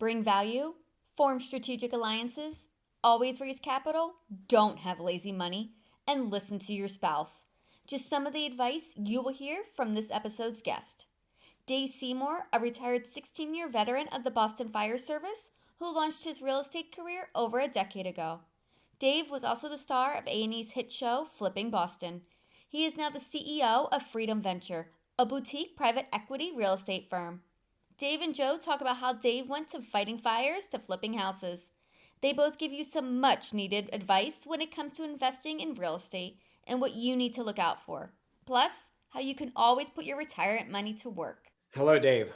Bring value, form strategic alliances, always raise capital, don't have lazy money, and listen to your spouse. Just some of the advice you will hear from this episode's guest. Dave Seymour, a retired 16-year veteran of the Boston Fire Service, who launched his real estate career over a decade ago. Dave was also the star of A&E's hit show, Flipping Boston. He is now the CEO of Freedom Venture, a boutique private equity real estate firm. Dave and Joe talk about how Dave went to fighting fires to flipping houses. They both give you some much needed advice when it comes to investing in real estate and what you need to look out for. Plus, how you can always put your retirement money to work. Hello, Dave.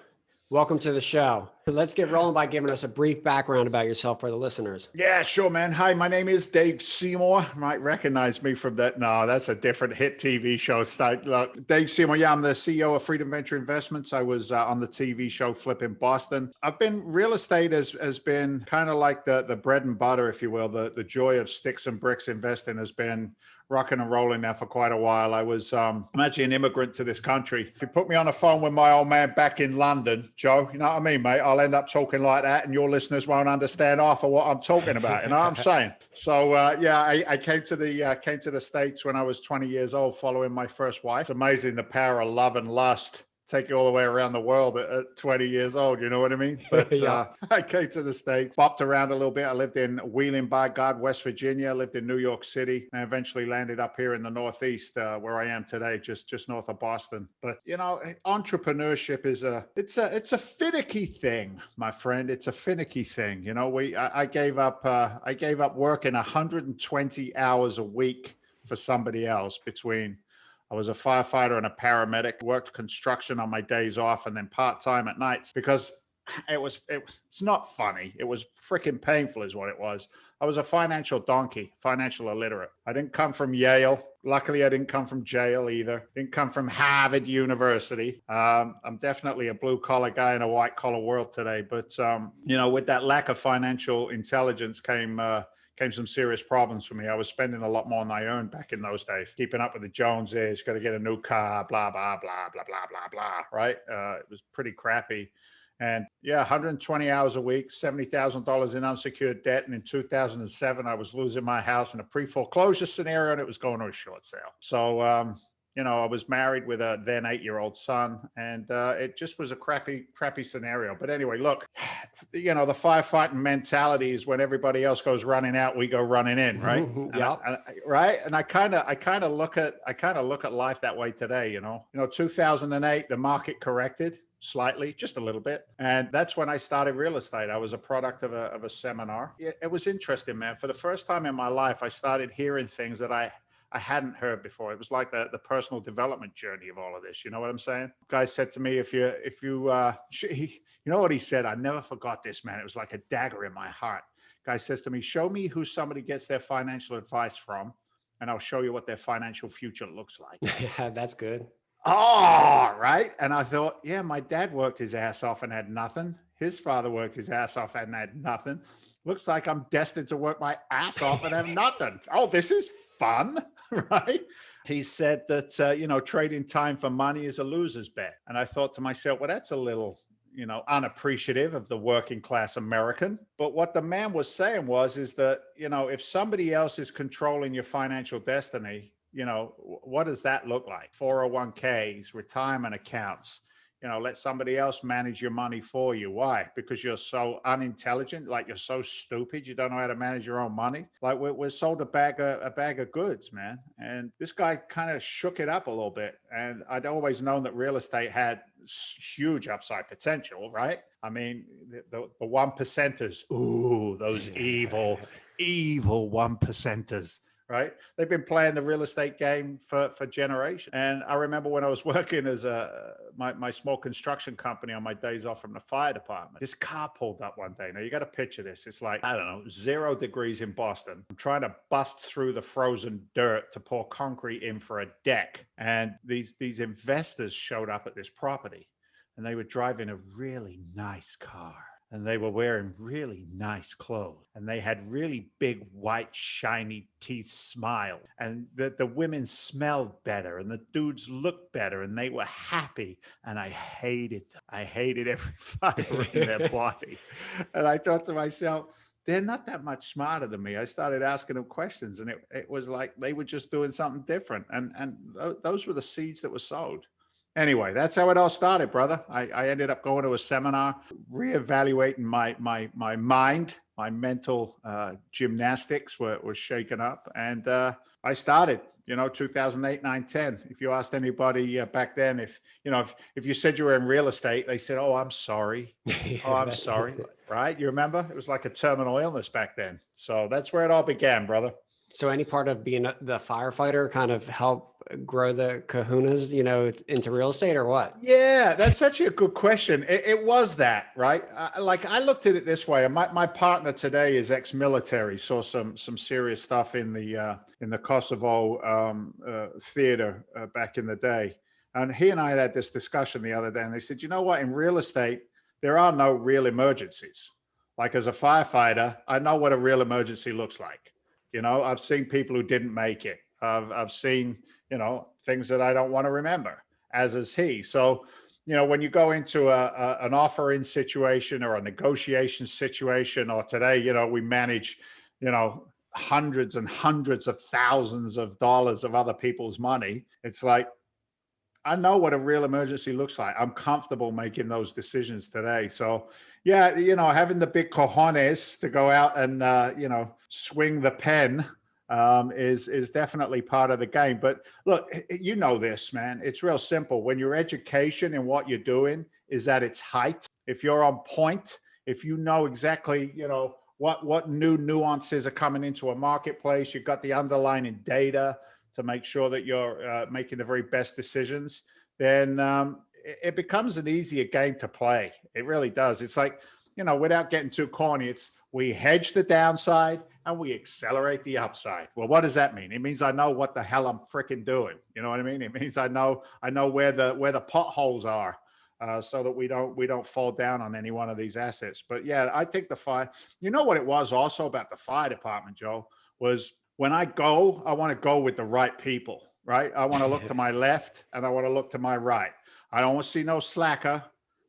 Welcome to the show. Let's get rolling by giving us a brief background about yourself for the listeners. Yeah, sure, man. Hi, my name is Dave Seymour. You might recognize me from that. No, that's a different hit TV show. Look, Dave Seymour. Yeah, I'm the CEO of Freedom Venture Investments. I was on the TV show Flipping Boston. I've been real estate has been kind of like the bread and butter, if you will. The joy of sticks and bricks investing has been rocking and rolling now for quite a while. I'm actually an immigrant to this country. If you put me on the phone with my old man back in London, Joe, you know what I mean, mate? I'll end up talking like that and your listeners won't understand half of what I'm talking about. You know what I'm saying? So, I came to the States when I was 20 years old following my first wife. It's amazing the power of love and lust. Take you all the way around the world at 20 years old, you know what I mean? But Yeah. I came to the States, bopped around a little bit. I lived in Wheeling, by God, West Virginia. I lived in New York City, and eventually landed up here in the Northeast, where I am today, just north of Boston. But you know, entrepreneurship is it's a finicky thing, my friend. It's a finicky thing. You know, I gave up working 120 hours a week for somebody else between. I was a firefighter and a paramedic, worked construction on my days off and then part-time at nights because it's not funny. It was freaking painful is what it was. I was a financial donkey, financial illiterate. I didn't come from Yale. Luckily, I didn't come from jail either. Didn't come from Harvard University. I'm definitely a blue collar guy in a white collar world today. But, with that lack of financial intelligence came some serious problems for me. I was spending a lot more than I earned back in those days. Keeping up with the Joneses, got to get a new car, blah, blah, blah, blah, blah, blah, blah, right? It was pretty crappy. And yeah, 120 hours a week, $70,000 in unsecured debt. And in 2007, I was losing my house in a pre-foreclosure scenario and it was going to a short sale. So, I was married with a then 8-year-old son, and it just was a crappy scenario. But anyway, look, the firefighting mentality is when everybody else goes running out, we go running in, right? Yeah. Right. And I kind of look at life that way today. 2008, the market corrected slightly, just a little bit. And that's when I started real estate. I was a product of a seminar. It was interesting, man. For the first time in my life, I started hearing things that I hadn't heard before. It was like the personal development journey of all of this. You know what I'm saying? Guy said to me, you know what he said? I never forgot this, man. It was like a dagger in my heart. Guy says to me, show me who somebody gets their financial advice from, and I'll show you what their financial future looks like. Yeah, that's good. Oh, right. And I thought, yeah, my dad worked his ass off and had nothing. His father worked his ass off and had nothing. Looks like I'm destined to work my ass off and have nothing. Oh, this is fun, right? He said that, trading time for money is a loser's bet. And I thought to myself, well, that's a little, unappreciative of the working class American. But what the man was saying is that, if somebody else is controlling your financial destiny, what does that look like? 401ks, retirement accounts. Let somebody else manage your money for you. Why? Because you're so unintelligent, like you're so stupid, you don't know how to manage your own money. Like we're sold a bag of goods, man. And this guy kind of shook it up a little bit. And I'd always known that real estate had huge upside potential, right? I mean, the one percenters, ooh, those evil one percenters. Right? They've been playing the real estate game for generations. And I remember when I was working as my small construction company on my days off from the fire department, this car pulled up one day. Now you got to picture this. It's like, I don't know, 0 degrees in Boston. I'm trying to bust through the frozen dirt to pour concrete in for a deck. And these investors showed up at this property and they were driving a really nice car. and they were wearing really nice clothes, and they had really big white shiny teeth smile, and the women smelled better and the dudes looked better and they were happy, and I hated them. I hated every fiber in their body. And I thought to myself, they're not that much smarter than me. I started asking them questions, and it was like they were just doing something different, and those were the seeds that were sowed. Anyway, that's how it all started, brother. I ended up going to a seminar, reevaluating my mind, my mental gymnastics were shaken up, and I started. 2008, 9, 10. If you asked anybody back then, if you said you were in real estate, they said, "Oh, I'm sorry. Oh, I'm sorry." Right? You remember? It was like a terminal illness back then. So that's where it all began, brother. So any part of being the firefighter kind of help grow the kahunas, into real estate or what? Yeah, that's such a good question. It was that, right? I looked at it this way. My partner today is ex-military, saw some serious stuff in the Kosovo theater back in the day, and he and I had this discussion the other day. And they said, you know what? In real estate, there are no real emergencies. Like as a firefighter, I know what a real emergency looks like. I've seen people who didn't make it. I've seen things that I don't want to remember, as is he. So, when you go into an offer-in situation or a negotiation situation, or today, we manage, hundreds and hundreds of thousands of dollars of other people's money. It's like, I know what a real emergency looks like. I'm comfortable making those decisions today. So, yeah, having the big cojones to go out and, swing the pen is definitely part of the game. But look, this, man. It's real simple. When your education and what you're doing is at its height, if you're on point, if you know exactly, what new nuances are coming into a marketplace, you've got the underlying data to make sure that you're making the very best decisions, then it becomes an easier game to play. It really does. It's like, without getting too corny, it's we hedge the downside and we accelerate the upside. Well, what does that mean? It means I know what the hell I'm freaking doing. You know what I mean? It means I know where the potholes are, so that we don't fall down on any one of these assets. But yeah, I think the fire. You know what it was also about the fire department, Joe, was when I want to go with the right people, right? I want to look to my left and I want to look to my right. I don't want to see no slacker.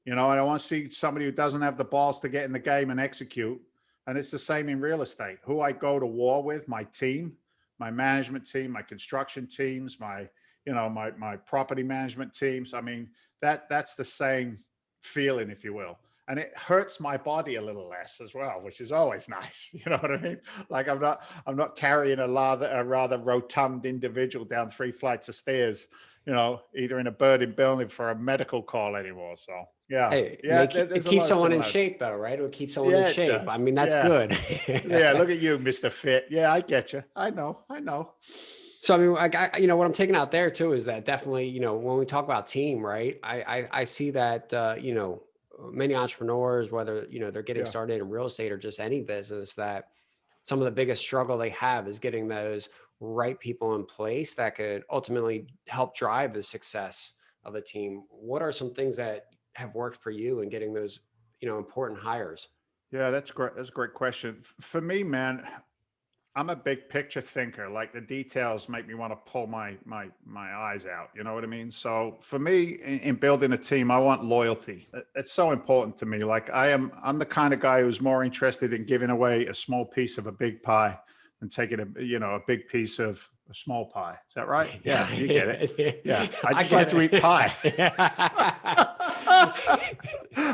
I don't want to see somebody who doesn't have the balls to get in the game and execute. And it's the same in real estate. Who I go to war with, my team, my management team, my construction teams, my property management teams. I mean, that's the same feeling, if you will. And it hurts my body a little less as well, which is always nice. You know what I mean? Like I'm not carrying a rather rotund individual down 3 flights of stairs, either in a burning building for a medical call anymore. So yeah, Hey, yeah, it keeps someone in shape though, right? It keeps someone in shape. I mean, that's good. Yeah, look at you, Mr. Fit. Yeah, I get you. I know. So, I mean, what I'm taking out there too is that definitely, when we talk about team, right? I see that, many entrepreneurs, whether, they're getting started in real estate or just any business, that some of the biggest struggle they have is getting those right people in place that could ultimately help drive the success of the team. What are some things that have worked for you in getting those, important hires? Yeah, that's great. That's a great question. For me, man, I'm a big picture thinker. Like the details make me want to pull my eyes out. You know what I mean? So for me, in building a team, I want loyalty. It's so important to me. Like I'm the kind of guy who's more interested in giving away a small piece of a big pie than taking a big piece of a small pie. Is that right? Yeah, you get it. Yeah, I just like to eat pie.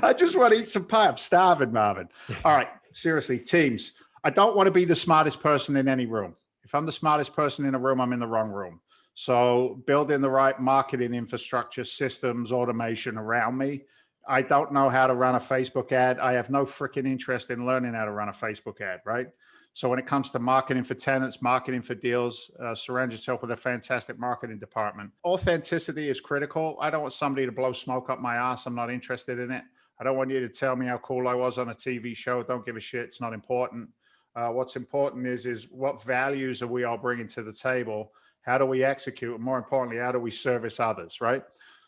I just want to eat some pie. I'm starving, Marvin. All right, seriously, teams. I don't want to be the smartest person in any room. If I'm the smartest person in a room, I'm in the wrong room. So building the right marketing infrastructure, systems, automation around me. I don't know how to run a Facebook ad. I have no freaking interest in learning how to run a Facebook ad, right? So when it comes to marketing for tenants, marketing for deals, surround yourself with a fantastic marketing department. Authenticity is critical. I don't want somebody to blow smoke up my ass. I'm not interested in it. I don't want you to tell me how cool I was on a TV show. Don't give a shit. It's not important. What's important is what values are we all bringing to the table? How do we execute? And more importantly, how do we service others, right?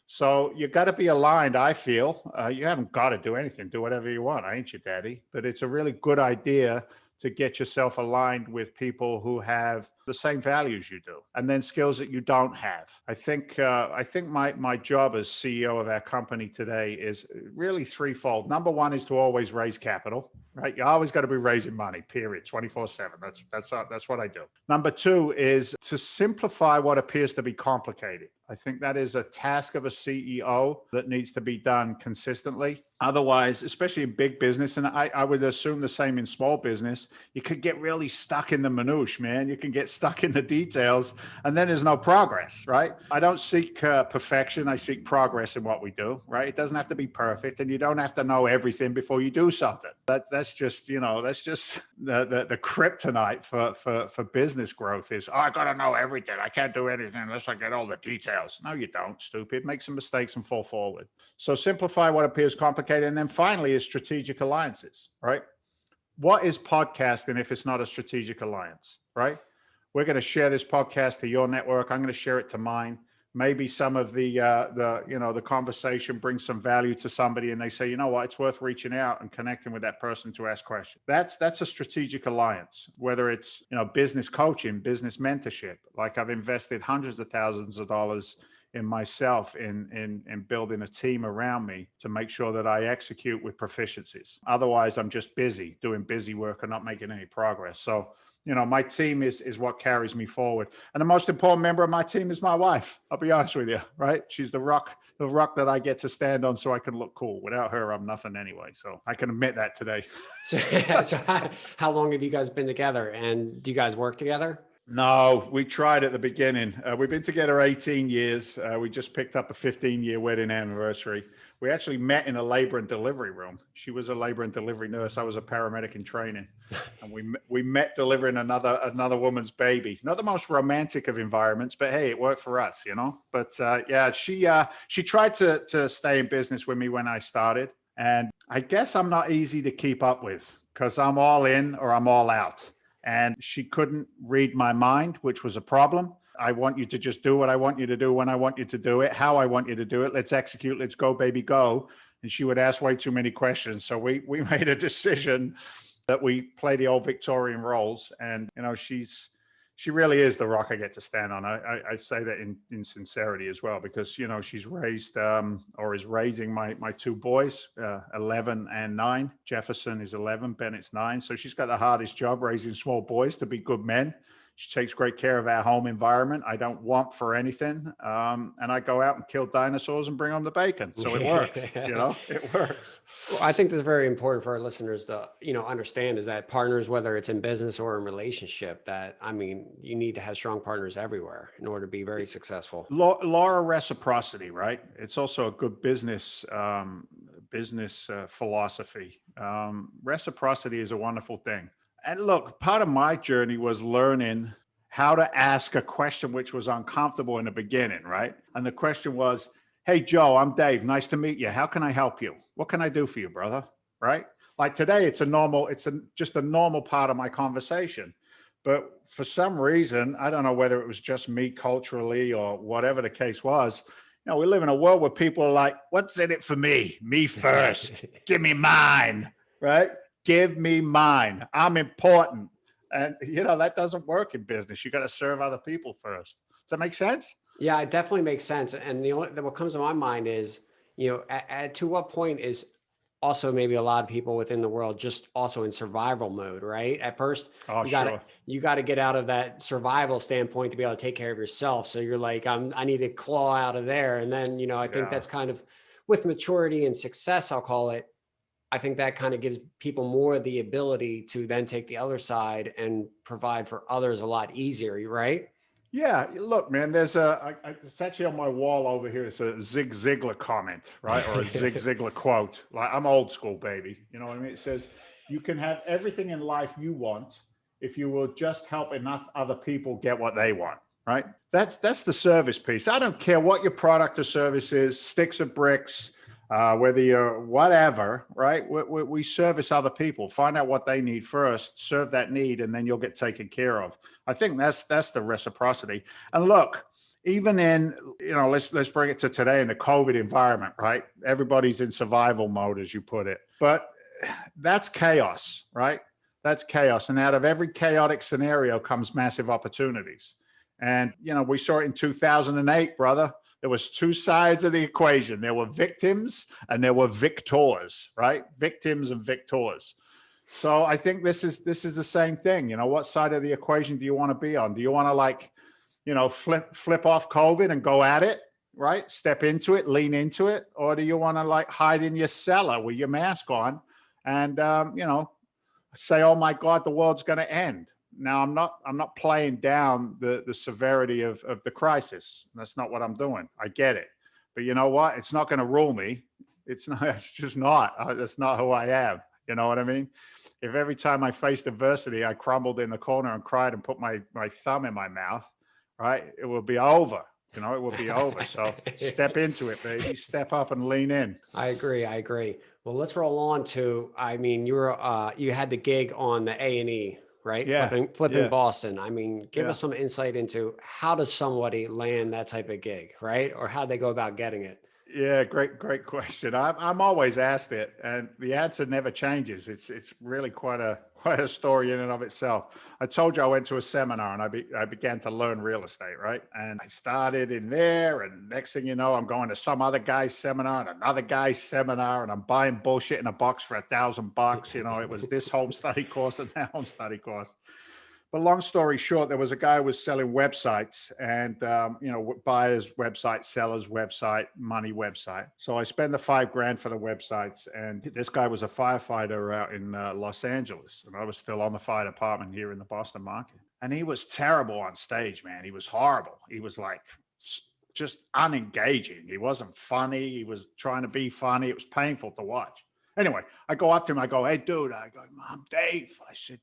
So you got to be aligned, I feel. You haven't got to do anything. Do whatever you want. I ain't your daddy. But it's a really good idea to get yourself aligned with people who have the same values you do, and then skills that you don't have. I think my job as CEO of our company today is really threefold. Number one is to always raise capital, right? You always got to be raising money, period, 24/7. That's what I do. Number two is to simplify what appears to be complicated. I think that is a task of a CEO that needs to be done consistently. Otherwise, especially in big business, and I would assume the same in small business, you could get really stuck in the minutiae, man. You can get stuck in the details, and then there's no progress, right? I don't seek perfection. I seek progress in what we do, right? It doesn't have to be perfect, and you don't have to know everything before you do something. That's just the kryptonite for business growth is, I got to know everything. I can't do anything unless I get all the details. No, you don't, stupid. Make some mistakes and fall forward. So simplify what appears complicated. And then finally is strategic alliances, right? What is podcasting if it's not a strategic alliance, right? We're going to share this podcast to your network. I'm going to share it to mine. Maybe some of the conversation brings some value to somebody and they say, you know what, it's worth reaching out and connecting with that person to ask questions. That's a strategic alliance, whether it's, business coaching, business mentorship. Like I've invested hundreds of thousands of dollars in myself in building a team around me to make sure that I execute with proficiencies. Otherwise, I'm just busy doing busy work and not making any progress. So, my team is what carries me forward. And the most important member of my team is my wife. I'll be honest with you, right? She's the rock that I get to stand on so I can look cool. Without her, I'm nothing anyway. So I can admit that today. So how long have you guys been together, and do you guys work together? No, we tried at the beginning. We've been together 18 years. We just picked up a 15-year wedding anniversary. We actually met in a labor and delivery room. She was a labor and delivery nurse. I was a paramedic in training. And we met delivering another woman's baby. Not the most romantic of environments, but hey, it worked for us, But she tried to stay in business with me when I started. And I guess I'm not easy to keep up with because I'm all in or I'm all out. And she couldn't read my mind, which was a problem. I want you to just do what I want you to do when I want you to do it, how I want you to do it. Let's execute. Let's go, baby, go. And she would ask way too many questions. So we made a decision that we play the old Victorian roles. And, she really is the rock I get to stand on. I say that in sincerity as well, because, she's raised or is raising my two boys, 11 and 9. Jefferson is 11, Bennett's 9. So she's got the hardest job raising small boys to be good men. She takes great care of our home environment. I don't want for anything. And I go out and kill dinosaurs and bring home the bacon. So it works, it works. Well, I think that's very important for our listeners to, understand is that partners, whether it's in business or in relationship, you need to have strong partners everywhere in order to be very successful. Law of reciprocity, right? It's also a good business philosophy. Reciprocity is a wonderful thing. And look, part of my journey was learning how to ask a question which was uncomfortable in the beginning, right? And the question was, hey, Joe, I'm Dave. Nice to meet you. How can I help you? What can I do for you, brother? Right? Like today, it's just a normal part of my conversation. But for some reason, I don't know whether it was just me culturally or whatever the case was, we live in a world where people are like, what's in it for me? Me first. Give me mine, right? Give me mine. I'm important. And, that doesn't work in business. You got to serve other people first. Does that make sense? Yeah, it definitely makes sense. And what comes to my mind is, to what point is also maybe a lot of people within the world just also in survival mode, right? At first, you got to get out of that survival standpoint to be able to take care of yourself. So you're like, I need to claw out of there. And then, I think that's kind of with maturity and success, I'll call it. I think that kind of gives people more the ability to then take the other side and provide for others a lot easier, right? Yeah, look, man, it's actually on my wall over here. It's a Zig Ziglar comment, right? Or a Zig Ziglar quote. Like, I'm old school, baby. You know what I mean? It says, you can have everything in life you want if you will just help enough other people get what they want, right? That's the service piece. I don't care what your product or service is, sticks or bricks, whether you're whatever, right? We service other people. Find out what they need first, serve that need, and then you'll get taken care of. I think that's the reciprocity. And look, even in, let's bring it to today in the COVID environment, right? Everybody's in survival mode, as you put it. But that's chaos, right? That's chaos. And out of every chaotic scenario comes massive opportunities. And, we saw it in 2008, brother. There was two sides of the equation. There were victims and there were victors, right? Victims and victors. So I think this is the same thing. What side of the equation do you want to be on? Do you want to flip off COVID and go at it, right? Step into it, lean into it, or do you want to hide in your cellar with your mask on and say, "Oh my God, the world's going to end"? Now, I'm not playing down the severity of the crisis. That's not what I'm doing. I get it. But you know what? It's not going to rule me. It's not. It's just not. That's not who I am. You know what I mean? If every time I faced adversity, I crumbled in the corner and cried and put my thumb in my mouth, right? It will be over. It will be over. So step into it, baby. Step up and lean in. I agree. Well, let's roll on to, you had the gig on the A&E, right? Yeah. Flipping Boston. Give us some insight into how does somebody land that type of gig, right? Or how they go about getting it. Yeah, great question. I'm always asked it, and the answer never changes. It's really quite a story in and of itself. I told you I went to a seminar and I began to learn real estate, right? And I started in there, and next thing you know, I'm going to some other guy's seminar and another guy's seminar, and I'm buying bullshit in a box for $1,000. It was this home study course and that home study course. But long story short, there was a guy who was selling websites and, buyer's website, seller's website, money website. So I spent the $5,000 for the websites. And this guy was a firefighter out in Los Angeles. And I was still on the fire department here in the Boston market. And he was terrible on stage, man. He was horrible. He was just unengaging. He wasn't funny. He was trying to be funny. It was painful to watch. Anyway, I go up to him. I go, "Hey, dude," I go, "I'm Dave." I said,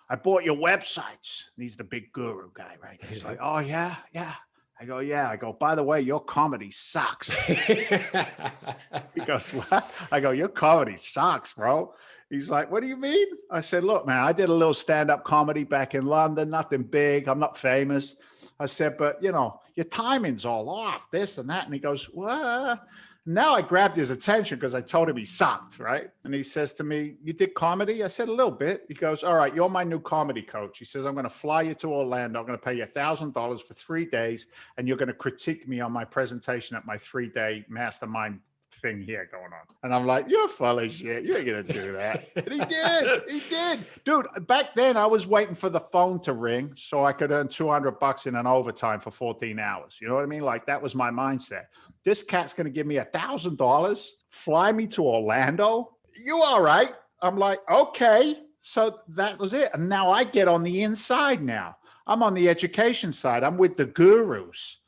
"I bought your websites." And he's the big guru guy, right? He's like, "Oh, yeah, yeah." I go, "Yeah." I go, "By the way, your comedy sucks." He goes, "What?" I go, "Your comedy sucks, bro." He's like, "What do you mean?" I said, "Look, man, I did a little stand-up comedy back in London, nothing big. I'm not famous." I said, "But, your timing's all off, this and that." And he goes, "What?" Now I grabbed his attention because I told him he sucked, right? And he says to me, "You did comedy?" I said, "A little bit." He goes, "All right, you're my new comedy coach." He says, "I'm going to fly you to Orlando. I'm going to pay you $1,000 for 3 days, and you're going to critique me on my presentation at my 3-day mastermind thing here going on." And I'm like, "You're full of shit. You ain't going to do that." And he did. He did. Dude, back then I was waiting for the phone to ring so I could earn $200 in an overtime for 14 hours. You know what I mean? That was my mindset. This cat's going to give me $1,000, fly me to Orlando. You all right? I'm like, okay. So that was it. And now I get on the inside now. I'm on the education side. I'm with the gurus.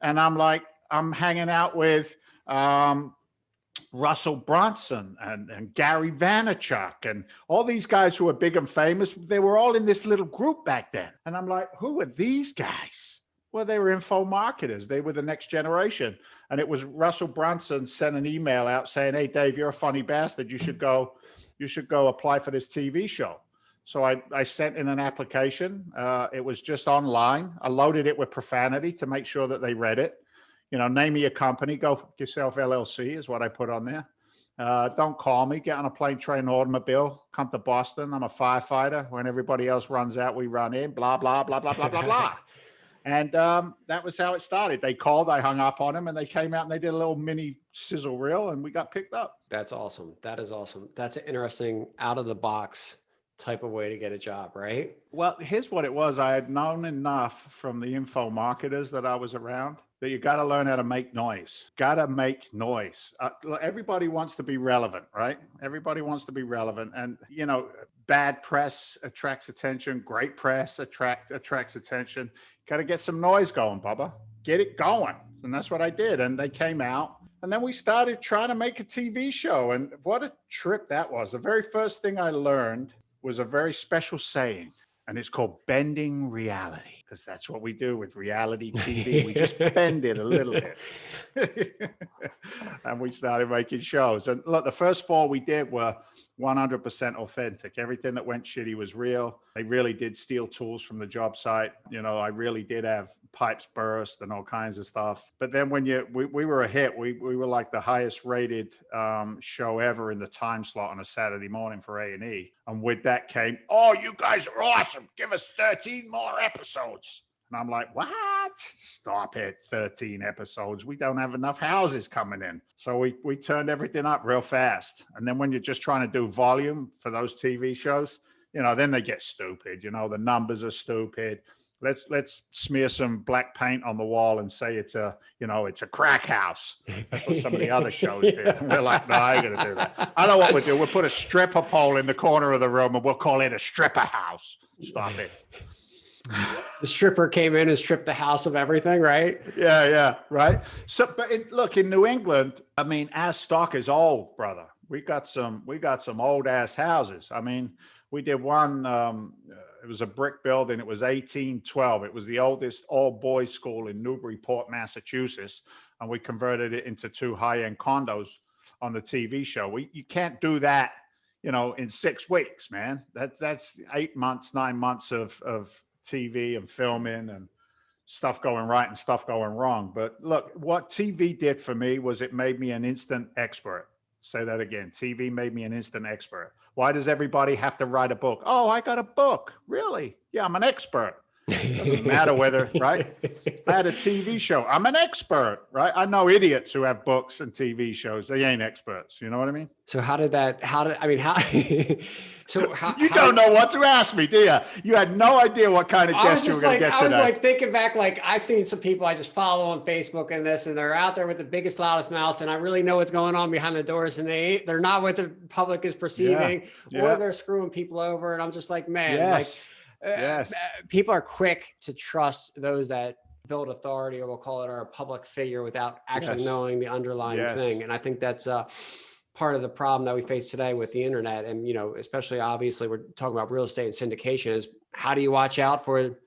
And I'm hanging out with Russell Brunson and Gary Vaynerchuk and all these guys who are big and famous. They were all in this little group back then. And I'm like, who are these guys? Well, they were info marketers. They were the next generation. And it was Russell Brunson sent an email out saying, "Hey, Dave, you're a funny bastard. You should go apply for this TV show." So I sent in an application. It was just online. I loaded it with profanity to make sure that they read it. Name me your company, go fuck yourself LLC is what I put on there. Don't call me, get on a plane, train, automobile, come to Boston. I'm a firefighter. When everybody else runs out, we run in, blah, blah, blah, blah, blah, blah, blah. And that was how it started. They called, I hung up on them, and they came out and they did a little mini sizzle reel, and we got picked up. That's awesome. That is awesome. That's an interesting out of the box type of way to get a job, right? Well, here's what it was. I had known enough from the info marketers that I was around that you got to learn how to make noise. Got to make noise. Everybody wants to be relevant, right? Everybody wants to be relevant. And, bad press attracts attention. Great press attracts attention. Got to get some noise going, Bubba. Get it going. And that's what I did. And they came out. And then we started trying to make a TV show. And what a trip that was. The very first thing I learned was a very special saying. And it's called bending reality, because that's what we do with reality TV. We just bend it a little bit. And we started making shows. And look, the first 4 we did were 100% authentic. Everything that went shitty was real. They really did steal tools from the job site. I really did have pipes burst and all kinds of stuff. But then when we were a hit, we were like the highest rated show ever in the time slot on a Saturday morning for A&E. And with that came, oh, you guys are awesome. Give us 13 more episodes. And I'm like, what? Stop it. 13 episodes. We don't have enough houses coming in. So we turned everything up real fast. And then when you're just trying to do volume for those TV shows, then they get stupid. The numbers are stupid. Let's smear some black paint on the wall and say it's a crack house. That's what some of the other shows did. And we're like, no, I ain't gonna do that. I know what we'll do. We'll put a stripper pole in the corner of the room and we'll call it a stripper house. Stop it. The stripper came in and stripped the house of everything, right? Yeah, right. So, but look, in New England, I mean, our stock is old, brother. We got some old ass houses. I mean, we did one. It was a brick building. It was 1812. It was the oldest all boys school in Newburyport, Massachusetts, and we converted it into 2 high-end condos on the TV show. You can't do that, in 6 weeks, man. That's 8 months, 9 months of TV and filming and stuff going right and stuff going wrong. But look, what TV did for me was it made me an instant expert. Say that again. TV made me an instant expert. Why does everybody have to write a book? Oh, I got a book. Really? Yeah, I'm an expert. Doesn't matter whether, right? I had a TV show. I'm an expert, right? I know idiots who have books and TV shows. They ain't experts. You know what I mean? So how you don't know what to ask me, do you? You had no idea what kind of guest you were going to get today. I was thinking back, I've seen some people I just follow on Facebook and they're out there with the biggest, loudest mouths, and I really know what's going on behind the doors, and they're not what the public is perceiving, or they're screwing people over. And I'm just like, man, yes. People are quick to trust those that build authority, or we'll call it our public figure, without actually knowing the underlying thing. And I think that's part of the problem that we face today with the internet. And, especially obviously we're talking about real estate and syndication, is how do you watch out for,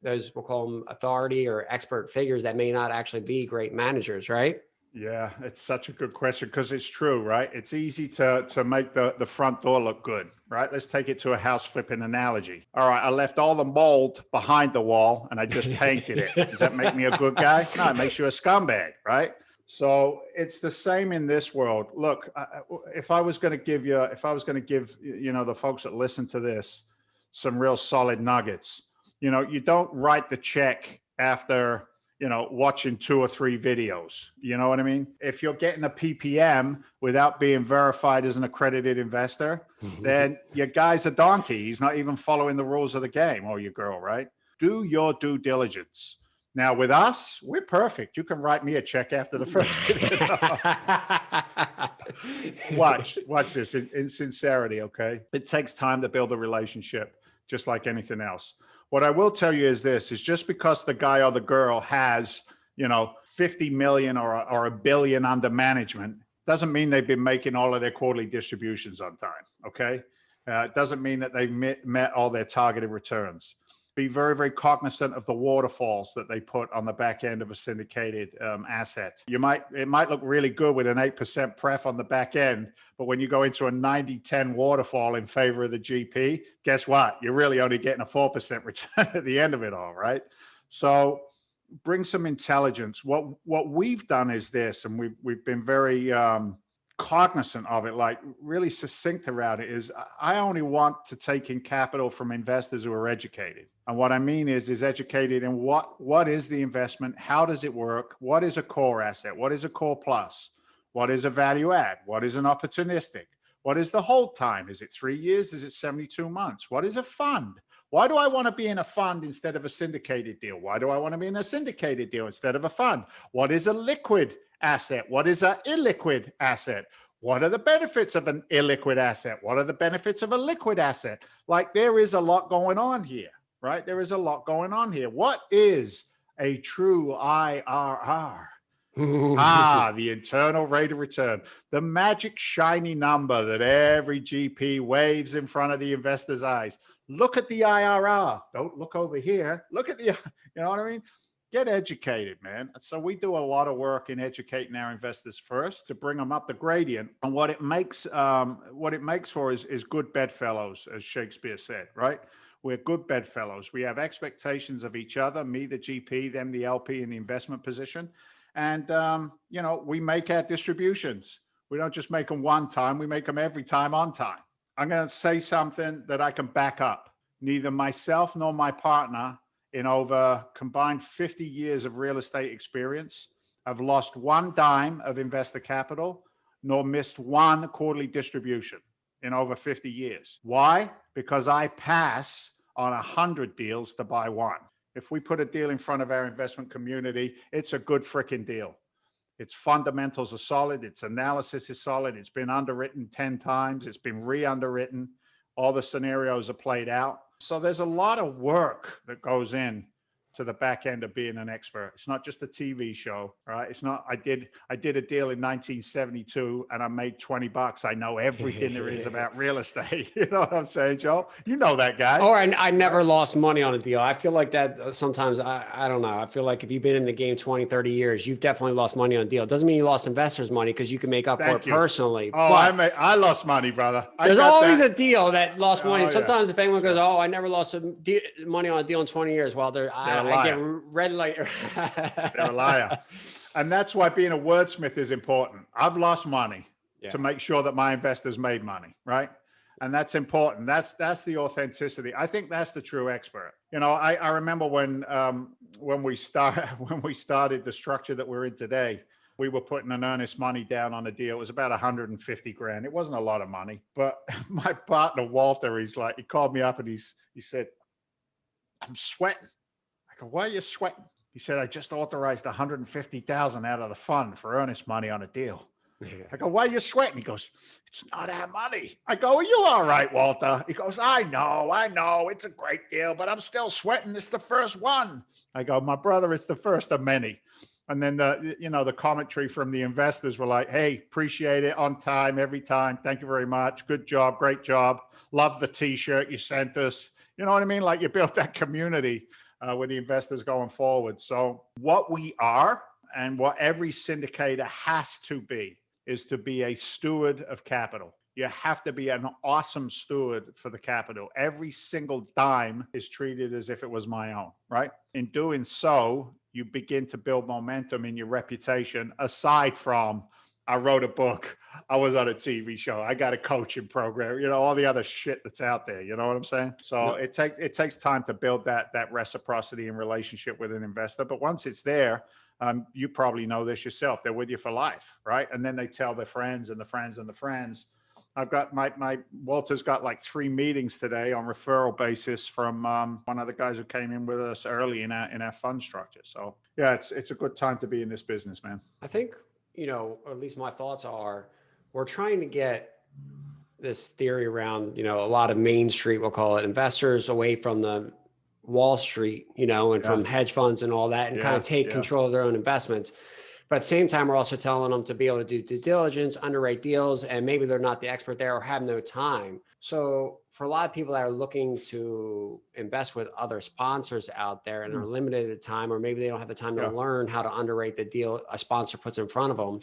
those, we'll call them authority or expert figures that may not actually be great managers, right? Yeah, it's such a good question, because it's true, right? It's easy to make the front door look good, right? Let's take it to a house flipping analogy. All right, I left all the mold behind the wall and I just painted it. Does that make me a good guy? No, it makes you a scumbag, right? So it's the same in this world. Look, if I was going to give the folks that listen to this some real solid nuggets, you don't write the check after watching 2 or 3 videos. You know what I mean? If you're getting a PPM without being verified as an accredited investor, then your guy's a donkey. He's not even following the rules of the game, or your girl, right? Do your due diligence. Now with us, we're perfect. You can write me a check after the first video. Watch this in sincerity, okay? It takes time to build a relationship, just like anything else. What I will tell you is this, is just because the guy or the girl has, 50 million or $1 billion under management, doesn't mean they've been making all of their quarterly distributions on time, okay? It doesn't mean that they've met all their targeted returns. Be very, very cognizant of the waterfalls that they put on the back end of a syndicated asset. It might look really good with an 8% pref on the back end, but when you go into a 90-10 waterfall in favor of the GP, guess what? You're really only getting a 4% return at the end of it all, right? So bring some intelligence. What we've done is this, and we've been very cognizant of it, like really succinct around it, is I only want to take in capital from investors who are educated. And what I mean is educated in what is the investment? How does it work? What is a core asset? What is a core plus? What is a value add? What is an opportunistic? What is the hold time? Is it 3 years? Is it 72 months? What is a fund? Why do I want to be in a fund instead of a syndicated deal? Why do I want to be in a syndicated deal instead of a fund? What is a liquid asset? What is an illiquid asset? What are the benefits of an illiquid asset? What are the benefits of a liquid asset? Like, there is a lot going on here, right? There is a lot going on here. What is a true IRR? The internal rate of return, the magic shiny number that every GP waves in front of the investor's eyes. Look at the IRR. Don't look over here. Look at the, you know what I mean? get educated, man. So we do a lot of work in educating our investors first to bring them up the gradient. And what it makes for is good bedfellows, as Shakespeare said, right? We're good bedfellows. We have expectations of each other, me, the GP, them, the LP in the investment position. And, we make our distributions. We don't just make them one time, we make them every time on time. I'm going to say something that I can back up. Neither myself nor my partner, in over combined 50 years of real estate experience, have lost one dime of investor capital, nor missed one quarterly distribution in over 50 years. Why? Because I pass on 100 deals to buy one. If we put a deal in front of our investment community, it's a good freaking deal. Its fundamentals are solid. Its analysis is solid. It's been underwritten 10 times. It's been re-underwritten. All the scenarios are played out. So there's a lot of work that goes in to the back end of being an expert. It's not just a TV show, right? It's not, I did a deal in 1972 and I made $20. I know everything there is about real estate. You know what I'm saying, Joe? You know that guy. Or I never lost money on a deal. I feel like that sometimes, I don't know. I feel like if you've been in the game 20, 30 years, you've definitely lost money on a deal. It doesn't mean you lost investors' money because you can make up for it personally. Oh, I lost money, brother. There's always a deal that lost money. Sometimes if anyone goes, Sure. I never lost money on a deal in 20 years. Well, I get red light. They're a liar. And that's why being a wordsmith is important. I've lost money to make sure that my investors made money, right? And that's important. That's the authenticity. I think that's the true expert. I remember when we started the structure that we're in today, we were putting an earnest money down on a deal. It was about 150 grand. It wasn't a lot of money, but my partner, Walter, he called me up and he said, I'm sweating. I go, why are you sweating? He said, I just authorized 150,000 out of the fund for earnest money on a deal. Yeah. I go, why are you sweating? He goes, it's not our money. I go, are you all right, Walter? He goes, I know. It's a great deal, but I'm still sweating. It's the first one. I go, my brother, it's the first of many. And then the commentary from the investors were like, hey, appreciate it, on time, every time. Thank you very much. Good job. Great job. Love the t-shirt you sent us. You know what I mean? Like, you built that community with the investors going forward. So what we are and what every syndicator has to be is to be a steward of capital. You have to be an awesome steward for the capital. Every single dime is treated as if it was my own, right? In doing so, you begin to build momentum in your reputation, aside from, I wrote a book, I was on a TV show, I got a coaching program, all the other shit that's out there. You know what I'm saying? So it takes time to build that reciprocity and relationship with an investor. But once it's there, you probably know this yourself, they're with you for life, right? And then they tell their friends and the friends and the friends. I've got my Walter's got like 3 meetings today on referral basis from one of the guys who came in with us early in our fund structure. So yeah, it's a good time to be in this business, man. I think, or at least my thoughts are, we're trying to get this theory around, a lot of Main Street, we'll call it, investors away from the Wall Street, and from hedge funds and all that, and kind of take control of their own investments. But at the same time, we're also telling them to be able to do due diligence, underwrite deals, and maybe they're not the expert there or have no time. So for a lot of people that are looking to invest with other sponsors out there and are limited at time, or maybe they don't have the time to learn how to underwrite the deal a sponsor puts in front of them,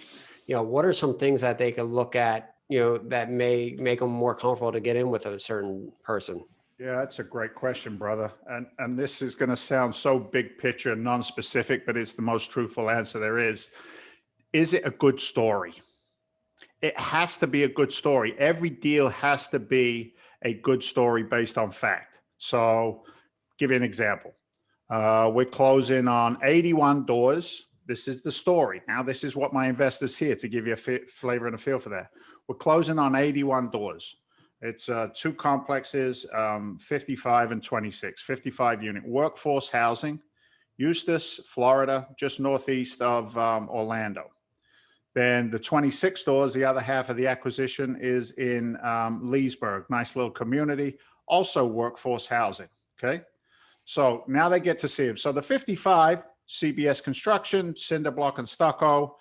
what are some things that they could look at, that may make them more comfortable to get in with a certain person? Yeah, that's a great question, brother. And this is going to sound so big picture and non-specific, but it's the most truthful answer there is. Is it a good story? It has to be a good story. Every deal has to be a good story based on fact. So give you an example. We're closing on 81 doors. This is the story. Now, this is what my investors here to give you a flavor and a feel for that. We're closing on 81 doors. It's 2 complexes, 55 and 26, 55 unit workforce housing, Eustis, Florida, just northeast of Orlando. Then the 26 doors, the other half of the acquisition is in Leesburg, nice little community, also workforce housing. Okay. So now they get to see them. So the 55, CBS construction, cinder block and stucco,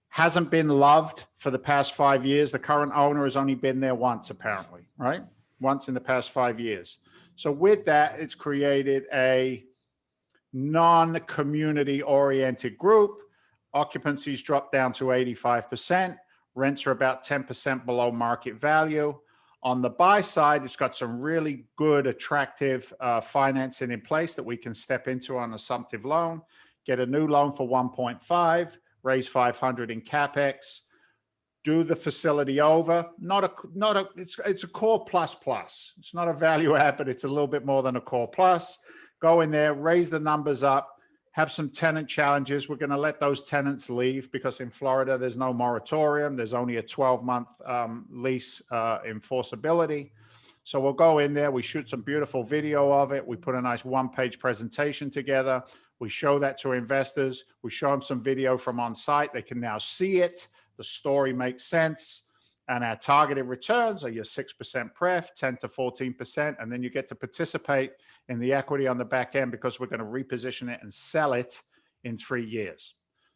hasn't been loved for the past 5 years. The current owner has only been there once, apparently, right? Once in the past 5 years. So with that, it's created a non-community oriented group. Occupancies dropped down to 85%. Rents are about 10% below market value. On the buy side, it's got some really good, attractive financing in place that we can step into on assumptive loan, get a new loan for 1.5, raise 500 in CapEx, do the facility over. It's a core plus plus. It's not a value add, but it's a little bit more than a core plus. Go in there, raise the numbers up, have some tenant challenges. We're going to let those tenants leave because in Florida, there's no moratorium. There's only a 12-month lease enforceability. So we'll go in there. We shoot some beautiful video of it. We put a nice one-page presentation together. We show that to investors. We show them some video from on site. They can now see it. The story makes sense. And our targeted returns are your 6% pref, 10 to 14%. And then you get to participate in the equity on the back end because we're going to reposition it and sell it in 3 years.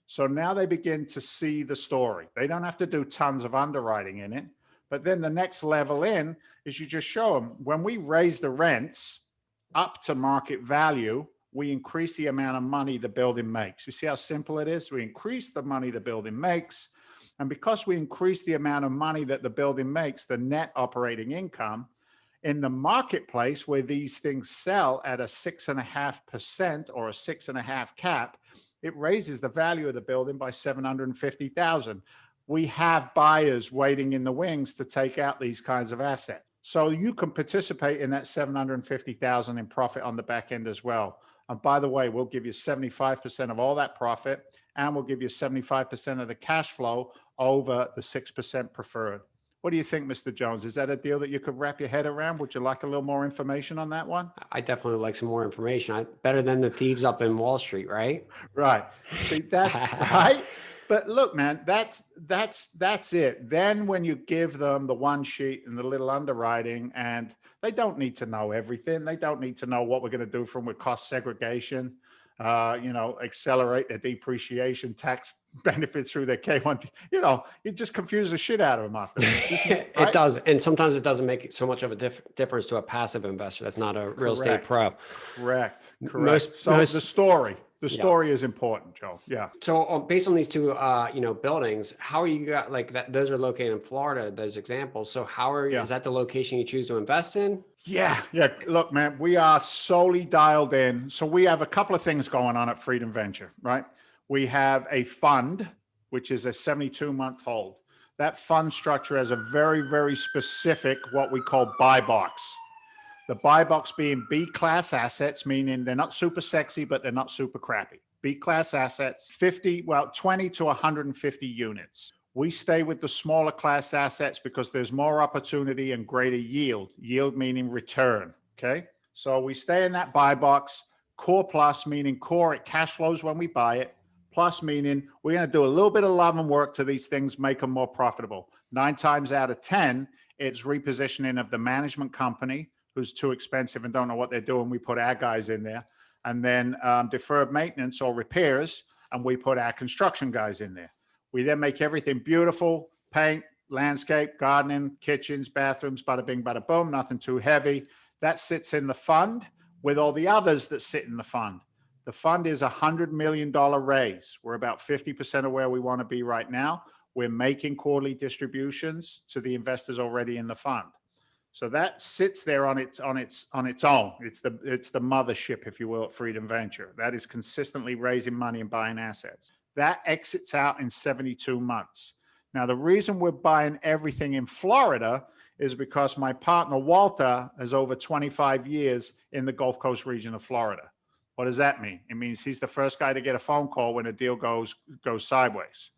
So now they begin to see the story. They don't have to do tons of underwriting in it. But then the next level in is you just show them when we raise the rents up to market value, we increase the amount of money the building makes. You see how simple it is? We increase the money the building makes. And because we increase the amount of money that the building makes, the net operating income in the marketplace where these things sell at a 6.5% or a 6.5 cap, it raises the value of the building by $750,000. We have buyers waiting in the wings to take out these kinds of assets. So you can participate in that $750,000 in profit on the back end as well. And by the way, we'll give you 75% of all that profit, and we'll give you 75% of the cash flow over the 6% preferred. What do you think, Mr. Jones? Is that a deal that you could wrap your head around? Would you like a little more information on that one? I definitely would like some more information. Better than the thieves up in Wall Street, right? Right. See, that's right. But look, man, that's it. Then when you give them the one sheet and the little underwriting, and they don't need to know everything. They don't need to know what we're going to do from with cost segregation, accelerate their depreciation tax benefits through their K1. It just confuses the shit out of them after that. Right? It does. And sometimes it doesn't make so much of a difference to a passive investor that's not a real estate pro. Correct. The story is important, Joe. Yeah. So based on these two, buildings, how are you got like that? Those are located in Florida, those examples. So is that the location you choose to invest in? Yeah. Look, man, we are solely dialed in. So we have a couple of things going on at Freedom Venture, right? We have a fund, which is a 72-month hold. That fund structure has a very, very specific, what we call buy box. The buy box being B-class assets, meaning they're not super sexy, but they're not super crappy. B-class assets, 20 to 150 units. We stay with the smaller class assets because there's more opportunity and greater yield. Yield meaning return, okay? So we stay in that buy box. Core plus meaning core, it cash flows when we buy it. Plus meaning we're going to do a little bit of love and work to these things, make them more profitable. 9 times out of 10, it's repositioning of the management company who's too expensive and don't know what they're doing. We put our guys in there. And then deferred maintenance or repairs, and we put our construction guys in there. We then make everything beautiful, paint, landscape, gardening, kitchens, bathrooms, bada bing, bada boom, nothing too heavy. That sits in the fund with all the others that sit in the fund. The fund is $100 million raise. We're about 50% of where we want to be right now. We're making quarterly distributions to the investors already in the fund. So that sits there on its own. It's the mothership, if you will, at Freedom Venture. That is consistently raising money and buying assets. That exits out in 72 months. Now, the reason we're buying everything in Florida is because my partner, Walter, has over 25 years in the Gulf Coast region of Florida. What does that mean? It means he's the first guy to get a phone call when a deal goes sideways.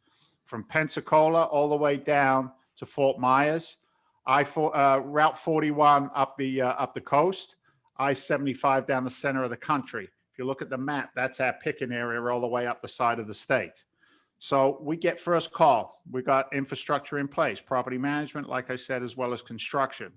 From Pensacola all the way down to Fort Myers, Route 41 up the coast, I-75 down the center of the country. If you look at the map, that's our picking area all the way up the side of the state. So we get first call. We got infrastructure in place, property management, like I said, as well as construction.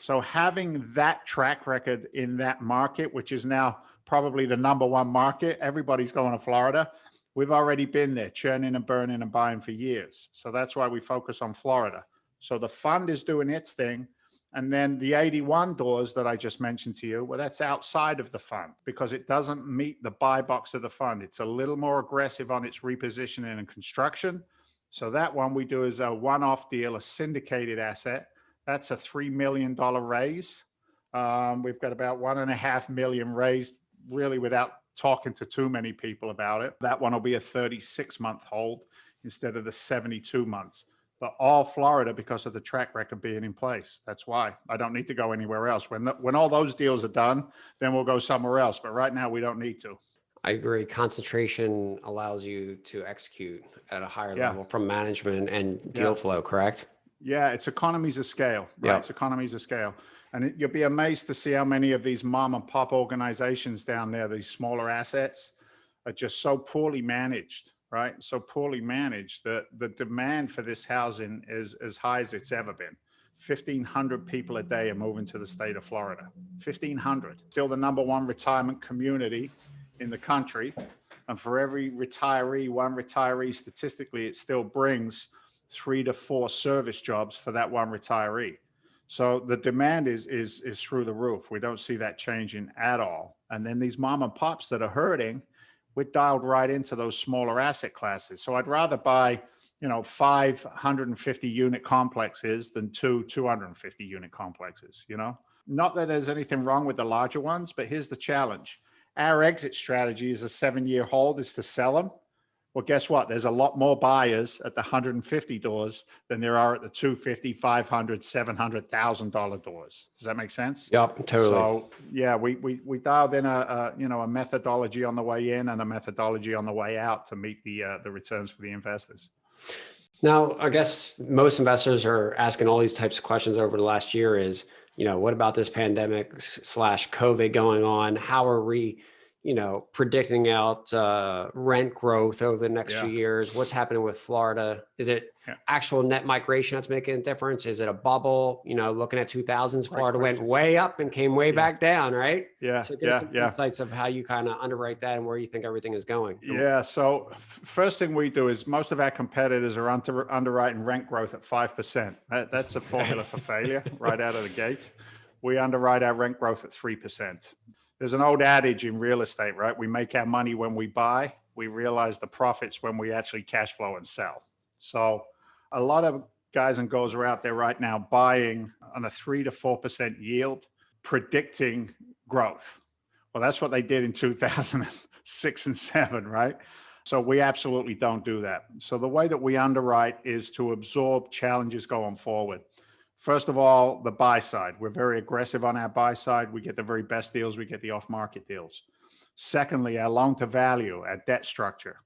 So having that track record in that market, which is now probably the number one market, everybody's going to Florida. We've already been there, churning and burning and buying for years. So that's why we focus on Florida. So the fund is doing its thing. And then the 81 doors that I just mentioned to you, well, that's outside of the fund because it doesn't meet the buy box of the fund. It's a little more aggressive on its repositioning and construction. So that one we do as a one-off deal, a syndicated asset. That's a $3 million raise. We've got about $1.5 million raised really without talking to too many people about it. That one will be a 36-month hold instead of the 72 months. But all Florida because of the track record being in place. That's why I don't need to go anywhere else. When all those deals are done, then we'll go somewhere else. But right now we don't need to. I agree. Concentration allows you to execute at a higher level from management and deal flow, correct? Yeah, it's economies of scale, right? It's economies of scale. And you'll be amazed to see how many of these mom and pop organizations down there, these smaller assets, are just so poorly managed, right? So poorly managed that the demand for this housing is as high as it's ever been. 1,500 people a day are moving to the state of Florida. 1,500. Still the number one retirement community in the country. And for every retiree, one retiree, statistically, it still brings 3 to 4 service jobs for that one retiree. So the demand is through the roof. We don't see that changing at all. And then these mom and pops that are hurting, we're dialed right into those smaller asset classes. So I'd rather buy, 550 unit complexes than 250 unit complexes, Not that there's anything wrong with the larger ones, but here's the challenge. Our exit strategy is a 7-year hold is to sell them. Well, guess what? There's a lot more buyers at the 150 doors than there are at the 250, 500, $700,000 doors. Does that make sense? Yep, totally. So yeah, we dialed in a methodology on the way in and a methodology on the way out to meet the returns for the investors. Now, I guess most investors are asking all these types of questions over the last year is, what about this pandemic / COVID going on? How are we, predicting out rent growth over the next few years? What's happening with Florida? Is it actual net migration that's making a difference? Is it a bubble? Looking at 2000s, Florida went way up and came way back down, right? Yeah. So give us some insights of how you kind of underwrite that and where you think everything is going. Yeah. So first thing we do is most of our competitors are underwriting rent growth at 5%. That's a formula for failure right out of the gate. We underwrite our rent growth at 3%. There's an old adage in real estate, right? We make our money when we buy. We realize the profits when we actually cash flow and sell. So a lot of guys and girls are out there right now buying on a 3 to 4% yield, predicting growth. Well, that's what they did in 2006 and 7, right? So we absolutely don't do that. So the way that we underwrite is to absorb challenges going forward. First of all, the buy side. We're very aggressive on our buy side. We get the very best deals. We get the off-market deals. Secondly, our loan to value, our debt structure.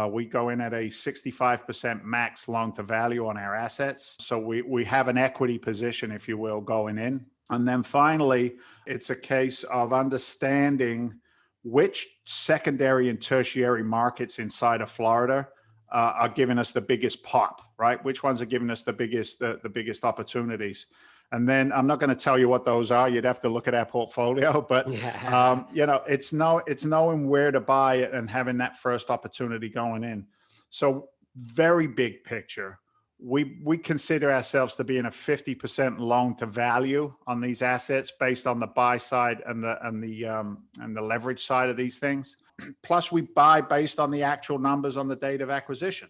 We go in at a 65% max loan to value on our assets. So we have an equity position, if you will, going in. And then finally, it's a case of understanding which secondary and tertiary markets inside of Florida are giving us the biggest pop, right? Which ones are giving us the biggest opportunities? And then I'm not going to tell you what those are. You'd have to look at our portfolio, but it's knowing where to buy it and having that first opportunity going in. So very big picture, we consider ourselves to be in a 50% loan to value on these assets based on the buy side and the leverage side of these things. Plus, we buy based on the actual numbers on the date of acquisition.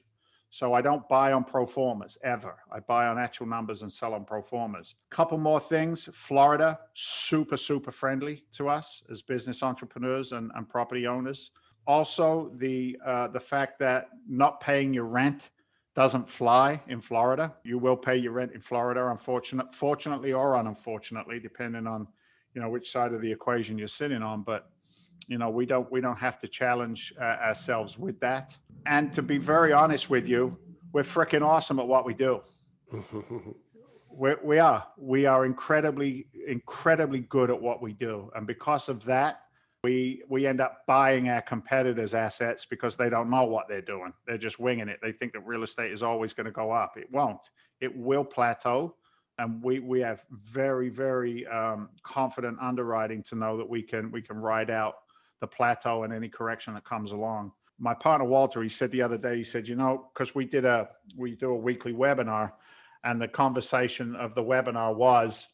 So I don't buy on pro formas ever. I buy on actual numbers and sell on pro formas. Couple more things. Florida, super, super friendly to us as business entrepreneurs and property owners. Also, the fact that not paying your rent doesn't fly in Florida. You will pay your rent in Florida, fortunately or unfortunately, depending on which side of the equation you're sitting on. But we don't have to challenge ourselves with that. And to be very honest with you, we're freaking awesome at what we do. We are incredibly good at what we do. And because of that, we end up buying our competitors' assets because they don't know what they're doing. They're just winging it. They think that real estate is always going to go up. It won't. It will plateau. And we have very, very confident underwriting to know that we can ride out the plateau and any correction that comes along. My partner, Walter, he said the other day, he said, because we do a weekly webinar, and the conversation of the webinar was,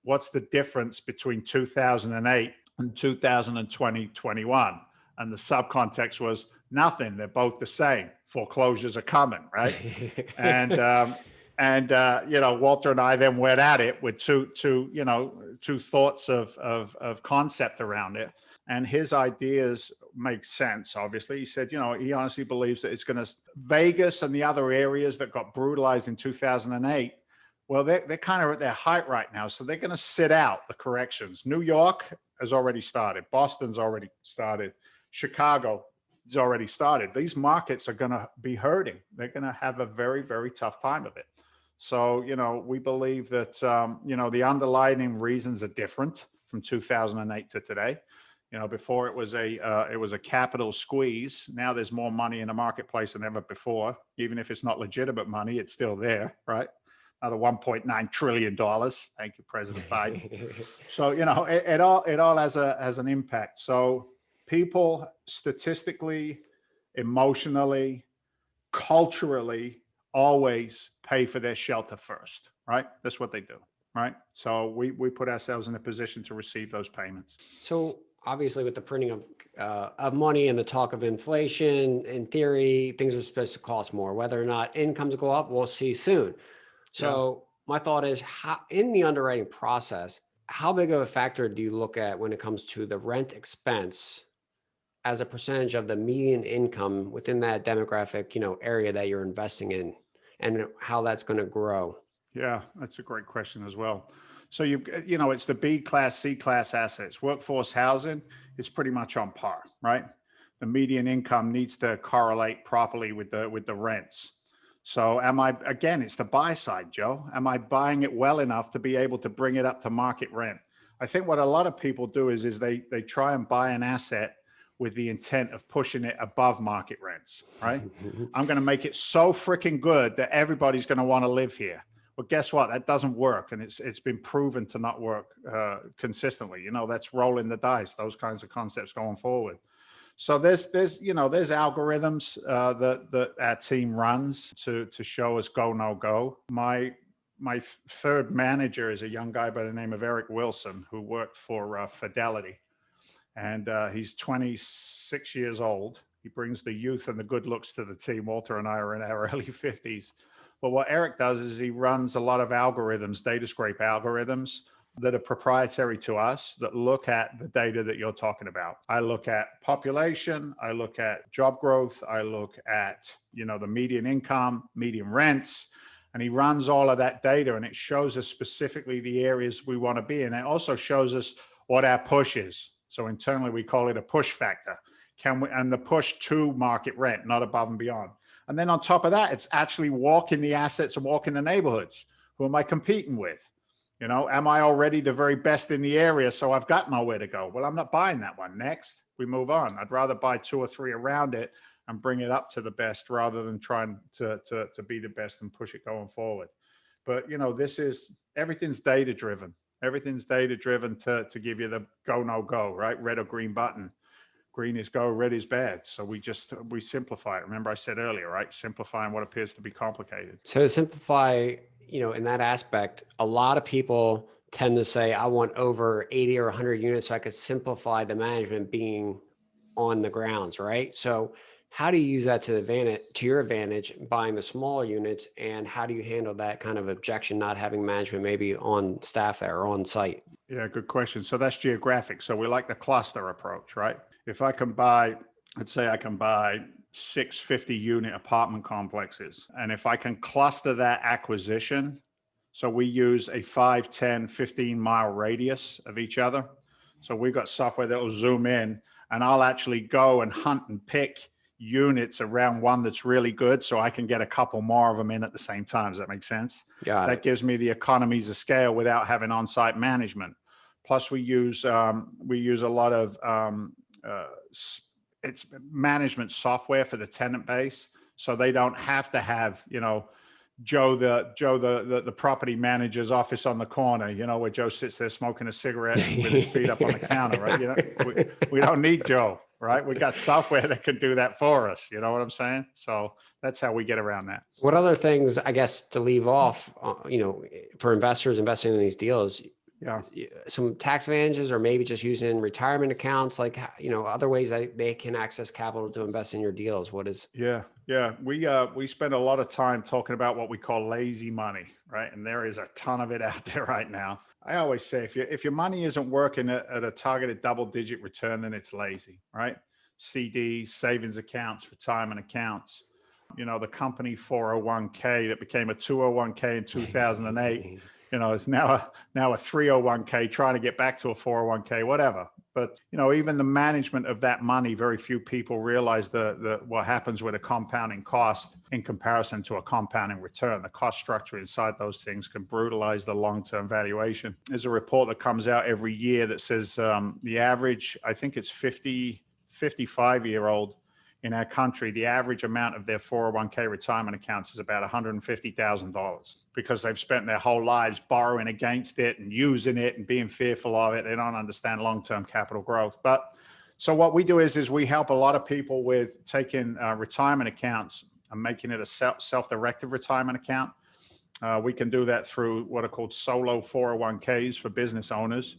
what's the difference between 2008 and 2021? And the subcontext was nothing. They're both the same. Foreclosures are coming, right? and Walter and I then went at it with two thoughts of concept around it. And his ideas make sense, obviously. He said, he honestly believes that it's going to, Vegas and the other areas that got brutalized in 2008, well, they're kind of at their height right now. So they're going to sit out the corrections. New York has already started. Boston's already started. Chicago has already started. These markets are going to be hurting. They're going to have a very, very tough time of it. So, we believe that, the underlying reasons are different from 2008 to today. Before it was a capital squeeze. Now there's more money in the marketplace than ever before. Even if it's not legitimate money, it's still there, right? Another $1.9 trillion. Thank you, President Biden. So, it all has an impact. So people statistically, emotionally, culturally, always pay for their shelter first, right? That's what they do, right? So we put ourselves in a position to receive those payments. So obviously with the printing of money and the talk of inflation, in theory, things are supposed to cost more. Whether or not incomes go up, we'll see soon. So my thought is, how, in the underwriting process, how big of a factor do you look at when it comes to the rent expense as a percentage of the median income within that demographic, area that you're investing in, and how that's going to grow? Yeah, that's a great question as well. So it's the B class, C class assets. Workforce housing is pretty much on par, right? The median income needs to correlate properly with the rents. So it's the buy side, Joe. Am I buying it well enough to be able to bring it up to market rent? I think what a lot of people do is they try and buy an asset with the intent of pushing it above market rents, right? I'm going to make it so freaking good that everybody's going to want to live here. Well, guess what? That doesn't work. And it's been proven to not work consistently. That's rolling the dice, those kinds of concepts going forward. So there's algorithms that our team runs to show us go, no go. My third manager is a young guy by the name of Eric Wilson, who worked for Fidelity. And he's 26 years old. He brings the youth and the good looks to the team. Walter and I are in our early 50s. But what Eric does is he runs a lot of algorithms, data scrape algorithms that are proprietary to us that look at the data that you're talking about. I look at population, I look at job growth, I look at, the median income, median rents, and he runs all of that data and it shows us specifically the areas we want to be in. It also shows us what our push is. So internally we call it a push factor. And the push to market rent, not above and beyond. And then on top of that, it's actually walking the assets and walking the neighborhoods. Who am I competing with? Am I already the very best in the area? So I've got nowhere to go. Well, I'm not buying that one. Next, we move on. I'd rather buy 2 or 3 around it and bring it up to the best rather than trying to be the best and push it going forward. But, everything's data driven. Everything's data driven to give you the go, no go, right? Red or green button. Green is go, red is bad. So we simplify it. Remember I said earlier, right? Simplifying what appears to be complicated. So to simplify, in that aspect, a lot of people tend to say, I want over 80 or 100 units so I could simplify the management being on the grounds, right? So how do you use that to your advantage, buying the smaller units, and how do you handle that kind of objection, not having management maybe on staff or on site? Yeah, good question. So that's geographic. So we like the cluster approach, right? If I can buy, let's say I can buy 6 50-unit apartment complexes, and if I can cluster that acquisition, so we use a 5, 10, 15-mile radius of each other. So we've got software that will zoom in, and I'll actually go and hunt and pick units around one that's really good so I can get a couple more of them in at the same time. Does that make sense? That gives me the economies of scale without having on-site management. Plus we use a lot of it's management software for the tenant base, so they don't have to have Joe the property manager's office on the corner, where Joe sits there smoking a cigarette with his feet up on the counter, right? We don't need Joe, right? We got software that can do that for us. You know what I'm saying? So that's how we get around that. What other things, I guess, to leave off, for investors investing in these deals, Yeah. some tax advantages, or maybe just using retirement accounts, like, other ways that they can access capital to invest in your deals? What is? Yeah. Yeah. We spend a lot of time talking about what we call lazy money, right? And there is a ton of it out there right now. I always say if your money isn't working at a targeted double-digit return, then it's lazy, right? CDs, savings accounts, retirement accounts. The company 401k that became a 201k in 2008, is now a 301k, trying to get back to a 401k, whatever. But, even the management of that money, very few people realize what happens with a compounding cost in comparison to a compounding return. The cost structure inside those things can brutalize the long-term valuation. There's a report that comes out every year that says the average, I think it's 55-year-old in our country, the average amount of their 401k retirement accounts is about $150,000, because they've spent their whole lives borrowing against it and using it and being fearful of it. They don't understand long-term capital growth. But so what we do is we help a lot of people with taking retirement accounts and making it a self-directed retirement account. We can do that through what are called solo 401ks for business owners.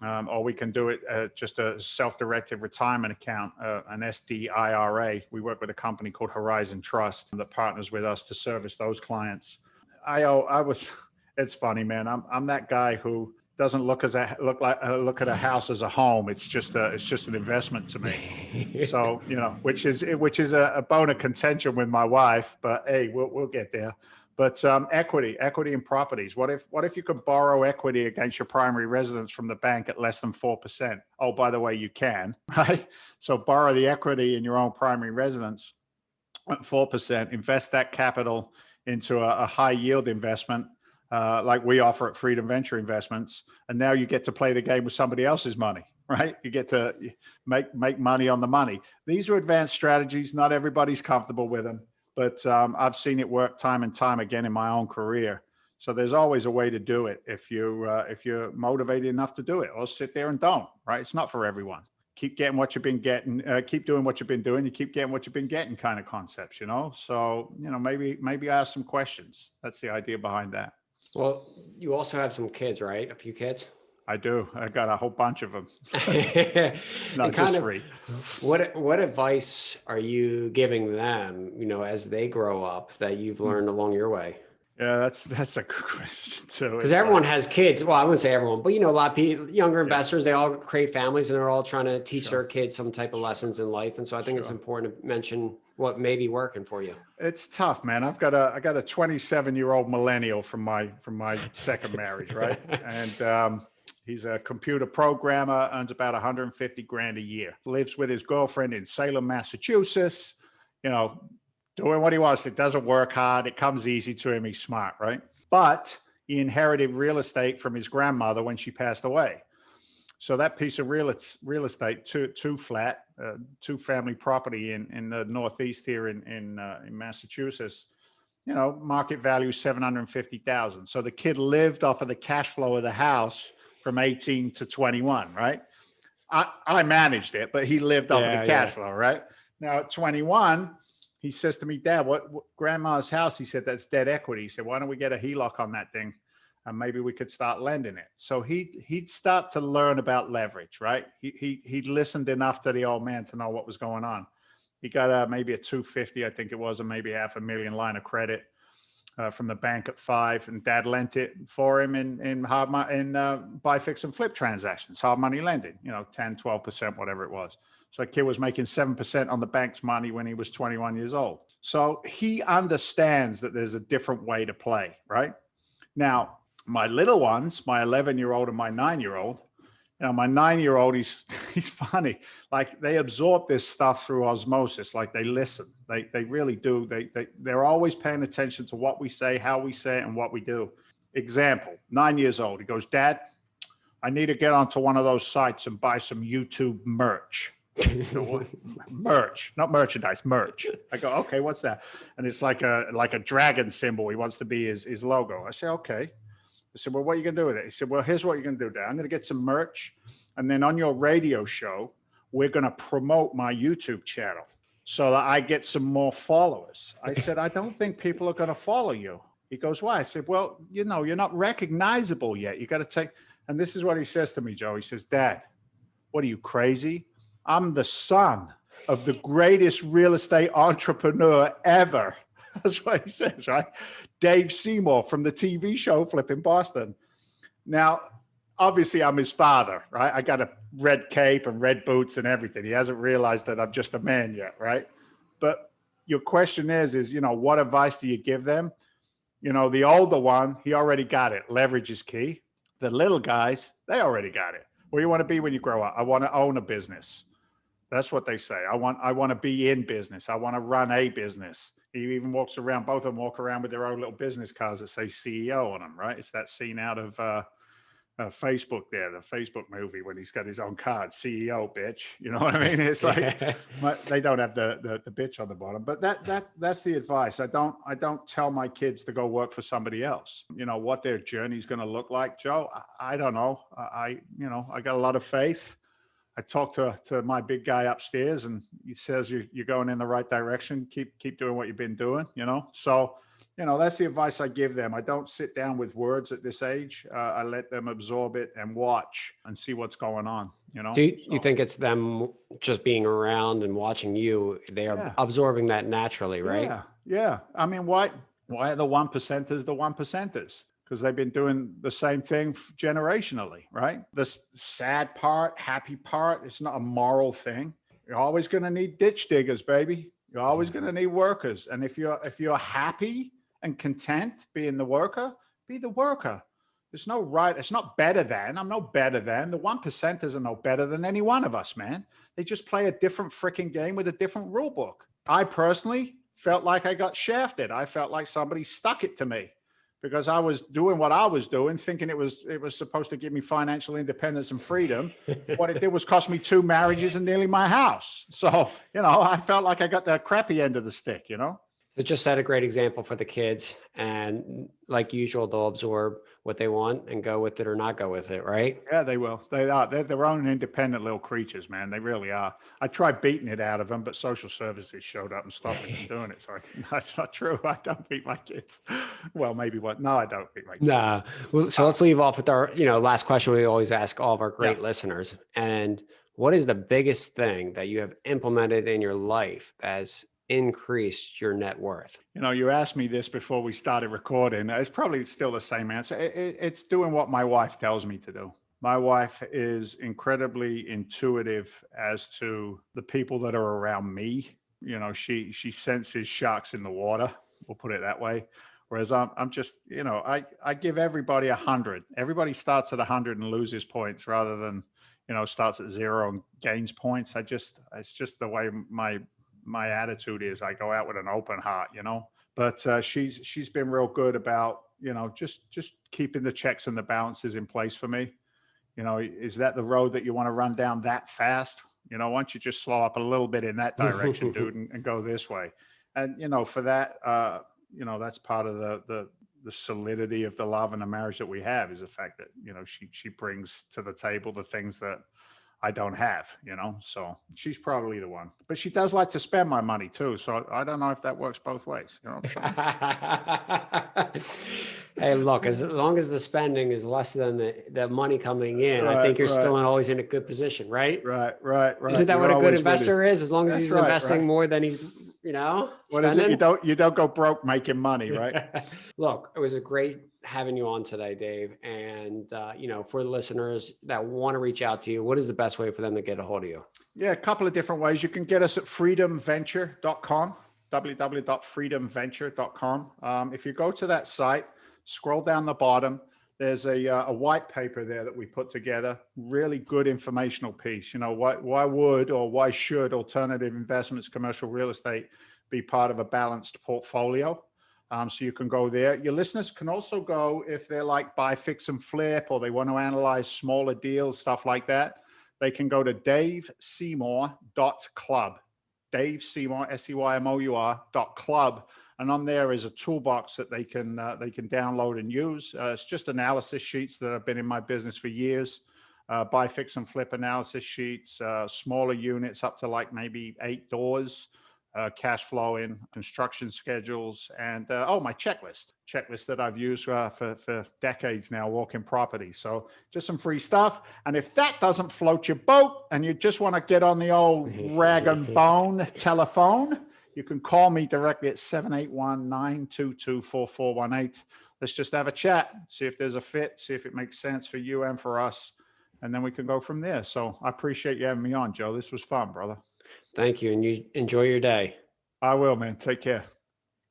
Or we can do it just a self-directed retirement account, an SDIRA. We work with a company called Horizon Trust that partners with us to service those clients. It's funny, man. I'm that guy who doesn't look at a house as a home. It's just an investment to me. So, which is a bone of contention with my wife, but hey, we'll get there. But equity in properties. What if you could borrow equity against your primary residence from the bank at less than 4%? Oh, by the way, you can, right? So borrow the equity in your own primary residence at 4%, invest that capital into a high yield investment, like we offer at Freedom Venture Investments. And now you get to play the game with somebody else's money, right? You get to make money on the money. These are advanced strategies. Not everybody's comfortable with them. But I've seen it work time and time again in my own career. So there's always a way to do it if you're motivated enough to do it, or sit there and don't, right? It's not for everyone. Keep getting what you've been getting, keep doing what you've been doing. You keep getting what you've been getting kind of concepts, So, maybe ask some questions. That's the idea behind that. Well, you also have some kids, right? A few kids? I do. I got a whole bunch of them. No, just three. What advice are you giving them, as they grow up, that you've learned along your way? Yeah, that's a good question too. Because everyone has kids. Well, I wouldn't say everyone, but a lot of people, younger investors, they all create families, and they're all trying to teach their kids some type of lessons in life. And so I think it's important to mention what may be working for you. It's tough, man. I got a 27-year-old millennial from my second marriage, right? And he's a computer programmer, earns about $150,000 a year, lives with his girlfriend in Salem, Massachusetts, doing what he wants. It doesn't work hard. It comes easy to him. He's smart, right? But he inherited real estate from his grandmother when she passed away. So that piece of real estate, two family property in the Northeast here in Massachusetts, market value $750,000. So the kid lived off of the cash flow of the house from 18 to 21, right? I managed it, but he lived off of the cash flow, right? Now at 21, he says to me, Dad, what grandma's house? He said, that's dead equity. He said, why don't we get a HELOC on that thing? And maybe we could start lending it. So he'd start to learn about leverage, right? He listened enough to the old man to know what was going on. He got maybe a 250, I think it was, or maybe $500,000 line of credit from the bank at 5, and Dad lent it for him in buy, fix, and flip transactions, hard money lending, 10, 12%, whatever it was. So the kid was making 7% on the bank's money when he was 21 years old. So he understands that there's a different way to play, right? Now, my little ones, my 11-year-old and my 9-year-old, my 9-year-old, he's funny. Like, they absorb this stuff through osmosis. Like, they listen. They really do. They're always paying attention to what we say, how we say it, and what we do. Example, 9 years old. He goes, Dad, I need to get onto one of those sites and buy some YouTube merch. Merch, not merchandise, merch. I go, okay, what's that? And it's like a dragon symbol. He wants to be his logo. I say, okay. I said, well, what are you going to do with it? He said, well, here's what you're going to do, Dad. I'm going to get some merch. And then on your radio show, we're going to promote my YouTube channel so that I get some more followers. I said, I don't think people are going to follow you. He goes, why? I said, well, you're not recognizable yet. You got to take. And this is what he says to me, Joe. He says, Dad, what are you, crazy? I'm the son of the greatest real estate entrepreneur ever. That's what he says, right? Dave Seymour from the TV show Flipping Boston. Now, obviously, I'm his father, right? I got a red cape and red boots and everything. He hasn't realized that I'm just a man yet, right? But your question is, what advice do you give them? The older one, he already got it. Leverage is key. The little guys, they already got it. What do you want to be when you grow up? I want to own a business. That's what they say. I want to be in business. I want to run a business. He even walks around, both of them walk around with their own little business cards that say CEO on them, right? It's that scene out of Facebook there, the Facebook movie when he's got his own card, CEO, bitch. You know what I mean? It's like they don't have the bitch on the bottom, but that's the advice. I don't tell my kids to go work for somebody else. What their journey is going to look like, Joe. I don't know. I got a lot of faith. I talked to my big guy upstairs, and he says you're going in the right direction. Keep doing what you've been doing. So. That's the advice I give them. I don't sit down with words at this age. I let them absorb it and watch and see what's going on. Do you think it's them just being around and watching you? They are absorbing that naturally, right? Yeah. I mean, why are the 1%ers the 1%ers? Because they've been doing the same thing generationally, right? The sad part, happy part, it's not a moral thing. You're always going to need ditch diggers, baby. You're always going to need workers. And if you're happy and content being the worker, be the worker. There's no right. It's not better than. I'm no better than. The 1%ers are no better than any one of us, man. They just play a different freaking game with a different rule book. I personally felt like I got shafted. I felt like somebody stuck it to me because I was doing what I was doing, thinking it was supposed to give me financial independence and freedom. What it did was cost me 2 marriages and nearly my house. So, I felt like I got the crappy end of the stick, So just set a great example for the kids, and like usual, they'll absorb what they want and go with it or not go with it, right? Yeah, they will. They are. They're their own independent little creatures, man. They really are. I tried beating it out of them, but social services showed up and stopped me from doing it. So that's not true. I don't beat my kids. Well, maybe what? No, I don't beat my kids. Nah. Well, so let's leave off with our, last question we always ask all of our great listeners. And what is the biggest thing that you have implemented in your life as increased your net worth? You asked me this before we started recording. It's probably still the same answer. It's doing what my wife tells me to do. My wife is incredibly intuitive as to the people that are around me. She senses sharks in the water. We'll put it that way. Whereas I'm just, I give everybody 100. Everybody starts at 100 and loses points rather than, starts at 0 and gains points. It's just the way my attitude is. I go out with an open heart, but she's been real good about, just keeping the checks and the balances in place for me. Is that the road that you want to run down that fast? Why don't you just slow up a little bit in that direction, dude, and go this way? And, for that, that's part of the solidity of the love and the marriage that we have is the fact that, she brings to the table the things that I don't have, so she's probably the one, but she does like to spend my money too. So I don't know if that works both ways. Hey, look, as long as the spending is less than the money coming in, I think you're still always in a good position, right? Right. Isn't that what a good investor is? As long as he's investing more than he's, what is it? You don't go broke making money, right? Look, it was a great having you on today, Dave. And, for the listeners that want to reach out to you, what is the best way for them to get a hold of you? Yeah, a couple of different ways. You can get us at freedomventure.com, www.freedomventure.com. If you go to that site, scroll down the bottom, there's a white paper there that we put together, really good informational piece. Why would or why should alternative investments, commercial real estate be part of a balanced portfolio? So you can go there. Your listeners can also go if they're like buy, fix, and flip, or they want to analyze smaller deals, stuff like that. They can go to daveseymour.club, Dave Seymour, SEYMOUR.club. And on there is a toolbox that they can download and use. It's just analysis sheets that have been in my business for years. Buy, fix, and flip analysis sheets, smaller units up to like maybe 8 doors. cash flowing, construction schedules, and my checklist that I've used for decades now, walking property. So just some free stuff. And if that doesn't float your boat and you just want to get on the old rag and bone telephone, you can call me directly at 781-922-4418. Let's just have a chat, see if there's a fit, see if it makes sense for you and for us. And then we can go from there. So I appreciate you having me on, Joe. This was fun, brother. Thank you. And you enjoy your day. I will, man. Take care.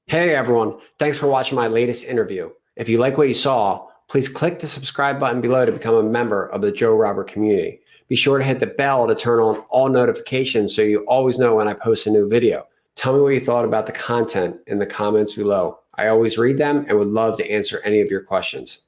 Hey, everyone. Thanks for watching my latest interview. If you like what you saw, please click the subscribe button below to become a member of the Joe Robert community. Be sure to hit the bell to turn on all notifications so you always know when I post a new video. Tell me what you thought about the content in the comments below. I always read them and would love to answer any of your questions.